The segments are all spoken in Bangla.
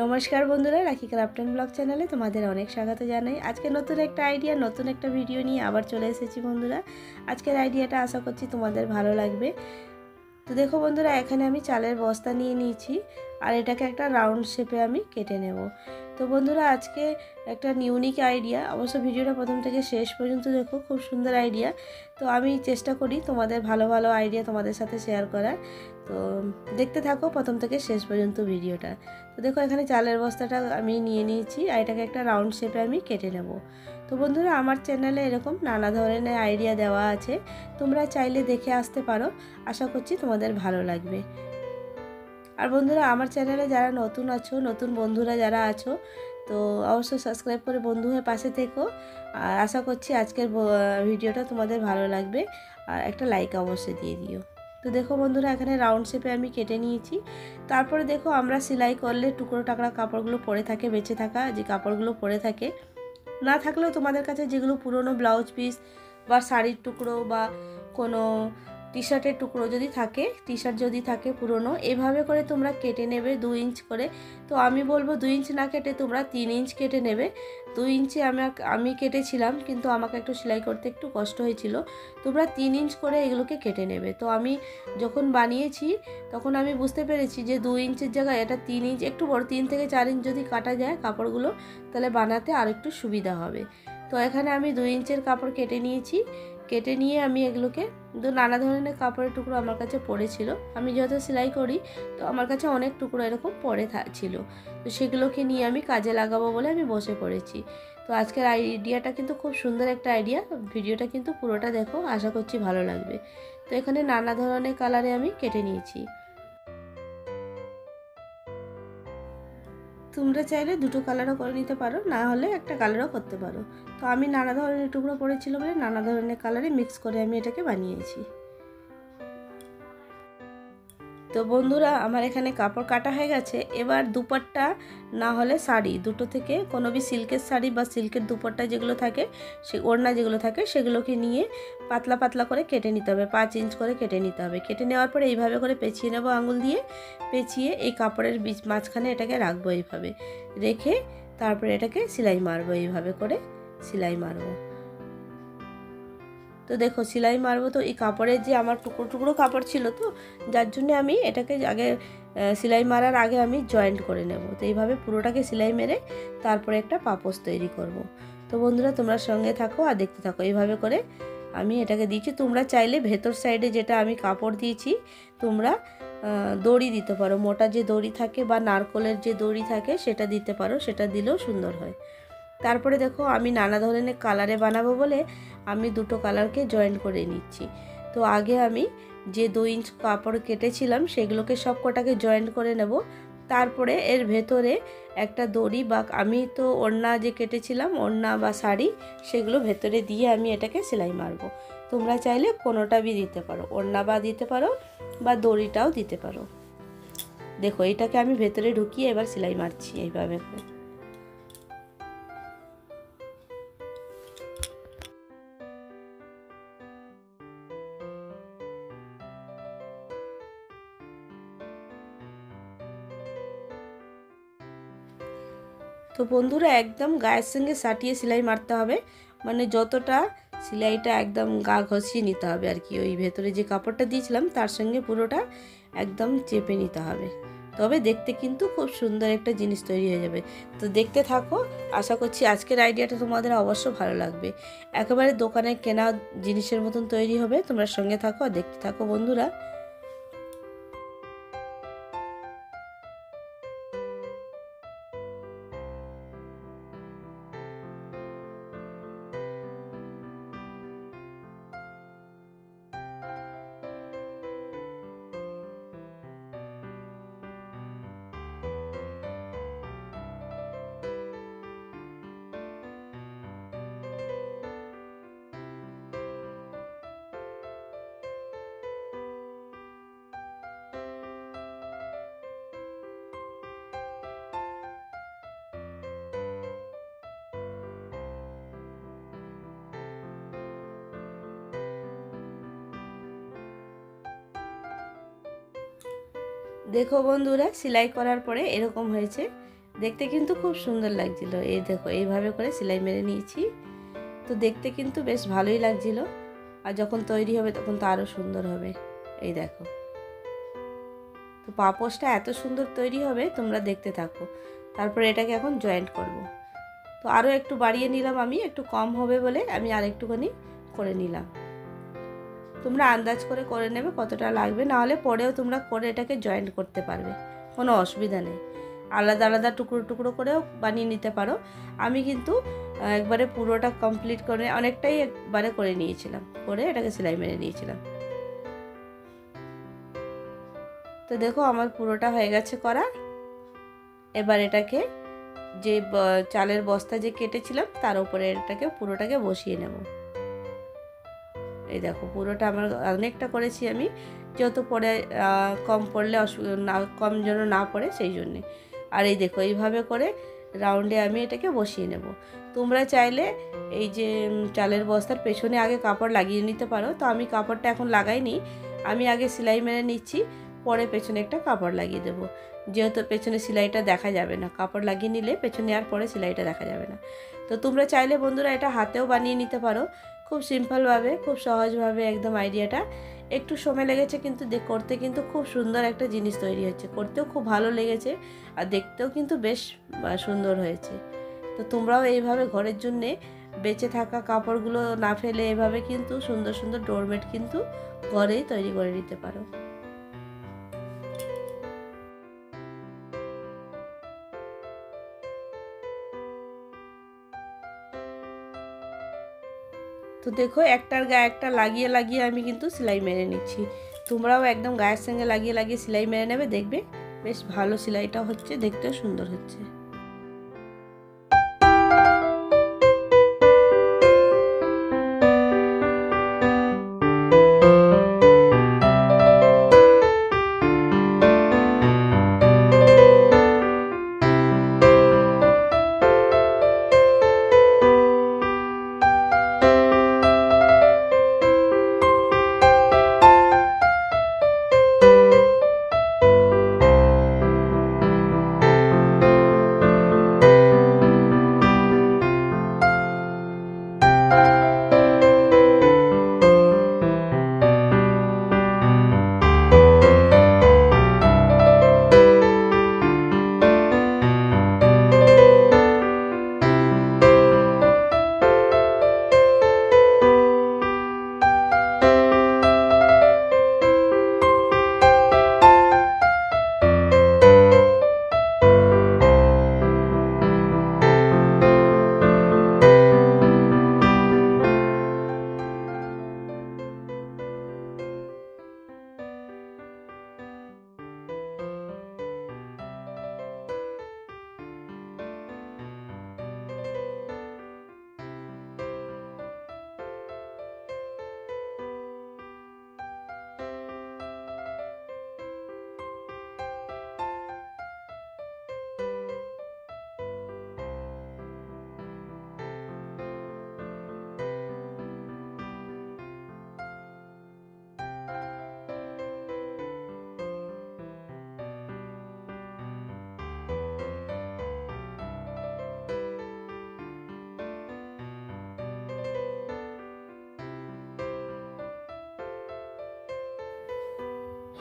নমস্কার বন্ধুরা, রাখি ক্রাফট অ্যান্ড ব্লগ চ্যানেলে তোমাদের অনেক স্বাগত জানাই। আজকে নতুন একটা আইডিয়া, নতুন একটা ভিডিও নিয়ে আবার চলে এসেছি বন্ধুরা। আজকের আইডিয়াটা আশা করছি তোমাদের ভালো লাগবে। তো দেখো বন্ধুরা, এখানে আমি চালের বস্তা নিয়ে নিয়েছি আর এটাকে একটা রাউন্ড শেপে আমি কেটে নেব। তো বন্ধুরা, আজকে একটা ইউনিক আইডিয়া, অবশ্য ভিডিওটা প্রথম থেকে শেষ পর্যন্ত দেখো, খুব সুন্দর আইডিয়া। তো আমি চেষ্টা করি তোমাদের ভালো ভালো আইডিয়া তোমাদের সাথে শেয়ার করার। তো দেখতে থাকো প্রথম থেকে শেষ পর্যন্ত ভিডিওটা। তো দেখো, এখানে চালের বস্তাটা আমি নিয়ে নিয়েছি আর এটাকে একটা রাউন্ড শেপে আমি কেটে নেব। তো বন্ধুরা, আমার চ্যানেলে এরকম নানা ধরনের আইডিয়া দেওয়া আছে, তোমরা চাইলে দেখে আসতে পারো। আশা করছি তোমাদের ভালো লাগবে। আর বন্ধুরা, আমার চ্যানেলে যারা নতুন আছো, নতুন বন্ধুরা যারা আছো, তো অবশ্যই সাবস্ক্রাইব করে বন্ধু হয়ে পাশে থেকো। আর আশা করছি আজকের ভিডিওটা তোমাদের ভালো লাগবে। আর একটা লাইক অবশ্যই দিয়ে দিও। তো দেখো বন্ধুরা, এখানে রাউন্ড শেপে আমি কেটে নিয়েছি। তারপরে দেখো, আমরা সেলাই করলে টুকরো টাকরা কাপড়গুলো পরে থাকে, বেঁচে থাকা যে কাপড়গুলো পরে থাকে, না থাকলেও তোমাদের কাছে যেগুলো পুরনো ব্লাউজ পিস বা শাড়ির টুকরো বা কোনো টি শার্টের টুকরো যদি থাকে, টি শার্ট যদি থাকে পুরনো, এভাবে করে তোমরা কেটে নেবে 2 ইঞ্চ করে। তো আমি বলবো 2 ইঞ্চ না কেটে তোমরা 3 ইঞ্চ কেটে নেবে। 2 ইঞ্চি আমি কেটেছিলাম, কিন্তু আমাকে একটু সেলাই করতে একটু কষ্ট হয়েছিল। তোমরা 3 ইঞ্চ করে এগুলোকে কেটে নেবে। তো আমি যখন বানিয়েছি তখন আমি বুঝতে পেরেছি যে 2 ইঞ্চের জায়গায় এটা 3 ইঞ্চ, একটু বড় 3 থেকে 4 ইঞ্চ যদি কাটা যায় কাপড়গুলো, তাহলে বানাতে আর একটু সুবিধা হবে। তো এখানে আমি 2 ইঞ্চের কাপড় কেটে নিয়েছি। কেটে নিয়ে আমি এগুলোকে, তো নানা ধরনের কাপড়ের টুকরো আমার কাছে পড়েছিল। আমি যেহেতু সেলাই করি, তো আমার কাছে অনেক টুকরো এরকম পড়ে ছিল। তো সেগুলোকে নিয়ে আমি কাজে লাগাবো বলে আমি বসে পড়েছি। তো আজকের আইডিয়াটা কিন্তু খুব সুন্দর একটা আইডিয়া। ভিডিওটা কিন্তু পুরোটা দেখো, আশা করছি ভালো লাগবে। তো এখানে নানা ধরনের কালারে আমি কেটে নিয়েছি। তোমরা চাইলে দুটো কালারও করে নিতে পারো, না হলে একটা কালারও করতে পারো। তো আমি নানা ধরনের টুকরো পড়েছিল বলে নানা ধরনের কালারে মিক্স করে আমি এটাকে বানিয়েছি। তো বন্ধুরা, আমার এখানে কাপড় কাটা হয়ে গেছে। এবার দুপাট্টা না হলে শাড়ি, দুটো থেকে কোনো भी সিল্কের শাড়ি বা সিল্কের দুপাট্টা যেগুলো থাকে, সে ওড়না যেগুলো থাকে, সেগুলোকে নিয়ে পাতলা পাতলা করে কেটে নিতে হবে। 5 ইঞ্চ করে কেটে নিতে হবে। কেটে নেওয়ার পরে এইভাবে করে পেঁচিয়ে নেবো, আঙুল দিয়ে পেঁচিয়ে এই কাপড়ের মাঝখানে এটাকে রাখবো। এইভাবে রেখে তারপরে এটাকে সেলাই মারবো, এইভাবে করে সেলাই মারবো। তো দেখো, সেলাই মারবো। তো এই কাপড়ের যে আমার টুকরো টুকরো কাপড় ছিল, তো যার জন্য আমি এটাকে আগে সেলাই মারার আগে আমি জয়েন্ট করে নেব। তো এইভাবে পুরোটাকে সেলাই মেরে তারপরে একটা পাপোশ তৈরি করব। তো বন্ধুরা, তোমরা সঙ্গে থাকো আর দেখতে থাকো। এইভাবে করে আমি এটাকে দিয়েছি। তোমরা চাইলে ভেতর সাইডে যেটা আমি কাপড় দিয়েছি, তোমরা দড়ি দিতে পারো, মোটা যে দড়ি থাকে বা নারকলের যে দড়ি থাকে সেটা দিতে পারো, সেটা দিলেও সুন্দর হয়। তারপরে দেখো, আমি নানা ধরনের কালারে বানাবো বলে আমি দুটো কালারকে জয়েন্ট করে নিচ্ছি। তো আগে আমি যে 2 ইঞ্চ কাপড় কেটেছিলাম সেগুলোকে সব কটাকে জয়েন্ট করে নেব। তারপরে এর ভেতরে একটা দড়ি বা আমি তো ওড়না যে কেটেছিলাম, ওড়না বা শাড়ি, সেগুলো ভেতরে দিয়ে আমি এটাকে সেলাই মারবো। তোমরা চাইলে কোনোটা বি দিতে পারো, ওড়না বা দিতে পারো বা দড়িটাও দিতে পারো। দেখো, এটাকে আমি ভেতরে ঢুকিয়ে এবার সেলাই মারছি এইভাবে করে। তো বন্ধুরা, একদম গায়ের সঙ্গে সাটিয়ে সেলাই মারতে হবে, মানে যতটা সেলাইটা একদম গা ঘষিয়ে নিতে হবে আর কি। ওই ভেতরে যে কাপড়টা দিয়েছিলাম তার সঙ্গে পুরোটা একদম চেপে নিতে হবে, তবে দেখতে কিন্তু খুব সুন্দর একটা জিনিস তৈরি হয়ে যাবে। তো দেখতে থাকো, আশা করছি আজকের আইডিয়াটা তোমাদের অবশ্য ভালো লাগবে। একেবারে দোকানে কেনা জিনিসের মতন তৈরি হবে। তোমরা সঙ্গে থাকো আর দেখতে থাকো বন্ধুরা। দেখো বন্ধুরা, সেলাই করার পরে এরকম হয়েছে। দেখতে কিন্তু খুব সুন্দর লাগছিল। এই দেখো এইভাবে করে সেলাই মেরে নিয়েছি। তো দেখতে কিন্তু বেশ ভালোই লাগছিল, আর যখন তৈরি হবে তখন তো আরও সুন্দর হবে। এই দেখো, তো পাপোশটা এত সুন্দর তৈরি হবে, তোমরা দেখতে থাকো। তারপরে এটাকে এখন জয়েন্ট করব। তো আরও একটু বাড়িয়ে নিলাম, আমি একটু কম হবে বলে আমি আর একটুখানি করে নিলাম। তোমরা আন্দাজ করে করে নেবে কতটা লাগবে, নাহলে পরেও তোমরা করে এটাকে জয়েন্ট করতে পারবে, কোনো অসুবিধা নেই। আলাদা আলাদা টুকরো টুকরো করেও বানিয়ে নিতে পারো। আমি কিন্তু একবারে পুরোটা কমপ্লিট করে অনেকটাই একবারে করে নিয়েছিলাম, করে এটাকে সেলাই মেরে নিয়েছিলাম। তো দেখো আমার পুরোটা হয়ে গেছে করা। এবার এটাকে যে চালের বস্তা যে কেটেছিলাম তার উপরে এটাকে পুরোটাকে বসিয়ে নেব। এই দেখো পুরোটা আমার অনেকটা করেছি আমি, যেহেতু পরে কম পড়লে না, কম যেন না পড়ে সেই জন্যে। আর এই দেখো এইভাবে করে রাউন্ডে আমি এটাকে বসিয়ে নেব। তোমরা চাইলে এই যে চালের বস্তার পেছনে আগে কাপড় লাগিয়ে নিতে পারো। তো আমি কাপড়টা এখন লাগাইনি, আমি আগে সেলাই মেরে নিচ্ছি, পরে পেছনে একটা কাপড় লাগিয়ে দেবো। যেহেতু পেছনে সেলাইটা দেখা যাবে না, কাপড় লাগিয়ে নিলে পেছনে আর পরে সেলাইটা দেখা যাবে না। তো তোমরা চাইলে বন্ধুরা এটা হাতেও বানিয়ে নিতে পারো, খুব সিম্পলভাবে, খুব সহজভাবে একদম। আইডিয়াটা একটু সময় লেগেছে, কিন্তু করতে কিন্তু খুব সুন্দর একটা জিনিস তৈরি হচ্ছে, করতেও খুব ভালো লেগেছে, আর দেখতেও কিন্তু বেশ সুন্দর হয়েছে। তো তোমরাও এইভাবে ঘরের জন্যে বেঁচে থাকা কাপড়গুলো না ফেলে এভাবে কিন্তু সুন্দর সুন্দর ডোরমেট কিন্তু ঘরেই তৈরি করে নিতে পারো। তো দেখো একটার গায়ে একটা লাগিয়ে লাগিয়ে আমি কিন্তু সেলাই মেরে নিচ্ছি। তোমরাও একদম গায়ের সঙ্গে লাগিয়ে লাগিয়ে সেলাই মেরে নেবে, দেখবে বেশ ভালো সেলাইটা হচ্ছে, দেখতেও সুন্দর হচ্ছে।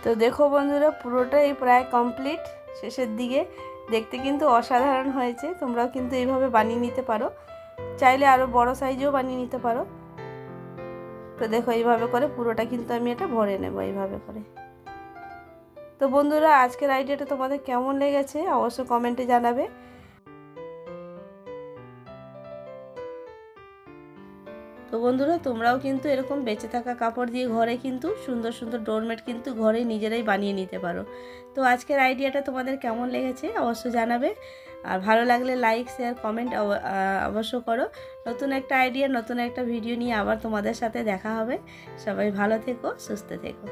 তো দেখো বন্ধুরা পুরোটাই প্রায় কমপ্লিট, শেষের দিকে। দেখতে কিন্তু অসাধারণ হয়েছে, তোমরাও কিন্তু এইভাবে বানিয়ে নিতে পারো, চাইলে আরও বড় সাইজেও বানিয়ে নিতে পারো। তো দেখো এইভাবে করে পুরোটা কিন্তু আমি এটা ভরে নেব এইভাবে করে। তো বন্ধুরা আজকের আইডিয়াটা তোমাদের কেমন লেগেছে অবশ্যই কমেন্টে জানাবে। তো বন্ধুরা তোমরাও কিন্তু এরকম বেঁচে থাকা কাপড় দিয়ে ঘরে কিন্তু সুন্দর সুন্দর ডোরমেট কিন্তু ঘরে নিজেরাই বানিয়ে নিতে পারো। তো আজকের আইডিয়াটা তোমাদের কেমন লেগেছে অবশ্যই জানাবে, আর ভালো লাগলে লাইক শেয়ার কমেন্ট অবশ্য করো। নতুন একটা আইডিয়া নতুন একটা ভিডিও নিয়ে আবার তোমাদের সাথে দেখা হবে। সবাই ভালো থেকো, সুস্থ থেকো।